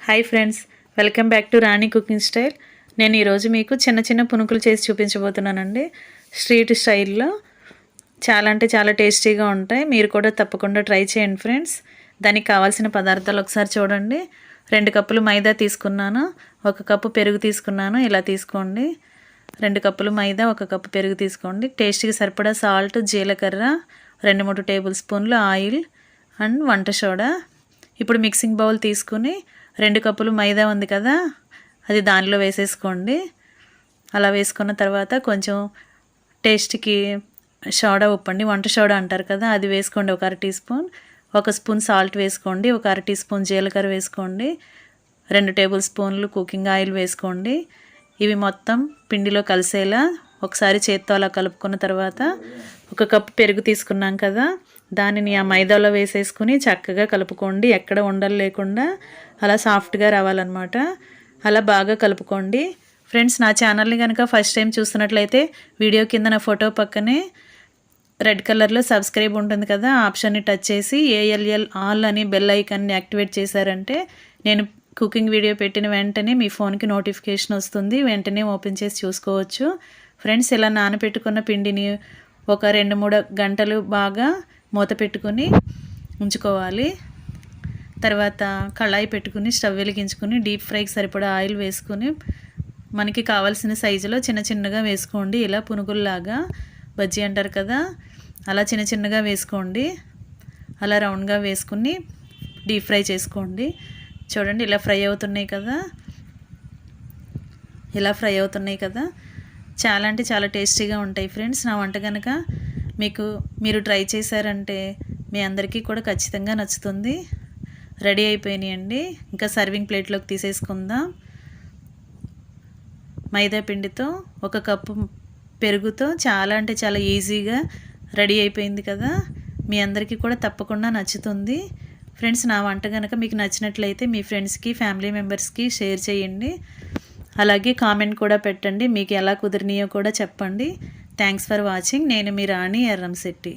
Hi friends, welcome back to Rani cooking style. నేను ఈరోజు మీకు చిన్న చిన్న పునుకులు చేసి చూపించబోతున్నానండి. స్ట్రీట్ స్టైల్లో చాలా అంటే చాలా టేస్టీగా ఉంటాయి. మీరు కూడా తప్పకుండా ట్రై చేయండి ఫ్రెండ్స్. దానికి కావాల్సిన పదార్థాలు ఒకసారి చూడండి. 2 కప్పులు మైదా తీసుకున్నాను, 1 కప్పు పెరుగు తీసుకున్నాను. ఇలా తీసుకోండి. 2 కప్పులు మైదా, 1 కప్పు పెరుగు తీసుకోండి. టేస్ట్కి సరిపడా సాల్ట్, జీలకర్ర, 2-3 టేబుల్ స్పూన్లు ఆయిల్ అండ్ వంట సోడా. ఇప్పుడు మిక్సింగ్ బౌల్ తీసుకుని 2 కప్పులు మైదా ఉంది కదా, అది దానిలో వేసేసుకోండి. అలా వేసుకున్న తర్వాత కొంచెం టేస్ట్కి సోడా ఉప్పండి, వంట సోడా అంటారు కదా, అది వేసుకోండి. 1 అర టీ స్పూన్. 1 స్పూన్ సాల్ట్ వేసుకోండి. 1 అర టీ స్పూన్ జీలకర్ర వేసుకోండి. 2 టేబుల్ స్పూన్లు కుకింగ్ ఆయిల్ వేసుకోండి. ఇవి మొత్తం పిండిలో కలిసేలా ఒకసారి చేత్తో అలా కలుపుకున్న తర్వాత 1 కప్పు పెరుగు తీసుకున్నాం కదా, దానిని ఆ మైదాలో వేసేసుకుని చక్కగా కలుపుకోండి. ఎక్కడ ఉండలు లేకుండా అలా సాఫ్ట్గా రావాలన్నమాట. అలా బాగా కలుపుకోండి ఫ్రెండ్స్. నా ఛానల్ని కనుక ఫస్ట్ టైం చూస్తున్నట్లయితే వీడియో కింద నా ఫోటో పక్కనే రెడ్ కలర్లో సబ్స్క్రైబ్ ఉంటుంది కదా, ఆప్షన్ని టచ్ చేసి ALL ఆల్ అని బెల్ ఐకాన్ని యాక్టివేట్ చేశారంటే నేను కుకింగ్ వీడియో పెట్టిన వెంటనే మీ ఫోన్కి నోటిఫికేషన్ వస్తుంది. వెంటనే ఓపెన్ చేసి చూసుకోవచ్చు ఫ్రెండ్స్. ఇలా నానబెట్టుకున్న పిండిని ఒక 2-3 గంటలు బాగా మూత పెట్టుకుని ఉంచుకోవాలి. తర్వాత కళాయి పెట్టుకుని స్టవ్ వెలిగించుకుని డీప్ ఫ్రైకి సరిపడా ఆయిల్ వేసుకుని మనకి కావాల్సిన సైజులో చిన్న చిన్నగా వేసుకోండి. ఇలా పునుగుల్లాగా, బజ్జీ అంటారు కదా, అలా చిన్న చిన్నగా వేసుకోండి. అలా రౌండ్గా వేసుకుని డీప్ ఫ్రై చేసుకోండి. చూడండి, ఇలా ఫ్రై అవుతున్నాయి కదా, ఇలా ఫ్రై అవుతున్నాయి కదా. చాలా అంటే చాలా టేస్టీగా ఉంటాయి ఫ్రెండ్స్. నా వంట కనుక మీరు ట్రై చేశారంటే మీ అందరికీ కూడా ఖచ్చితంగా నచ్చుతుంది. రెడీ అయిపోయినాయండి. ఇంకా సర్వింగ్ ప్లేట్లోకి తీసేసుకుందాం. మైదా పిండితో 1 కప్పు పెరుగుతో చాలా అంటే చాలా ఈజీగా రెడీ అయిపోయింది కదా. మీ అందరికీ కూడా తప్పకుండా నచ్చుతుంది ఫ్రెండ్స్. నా వంట కనుక మీకు నచ్చినట్లయితే మీ ఫ్రెండ్స్కి, ఫ్యామిలీ మెంబర్స్కి షేర్ చేయండి. అలాగే కామెంట్ కూడా పెట్టండి. మీకు ఎలా కుదిరినాయో కూడా చెప్పండి. Thanks for watching. నేను మీ రాణి ఎర్రంశెట్టి.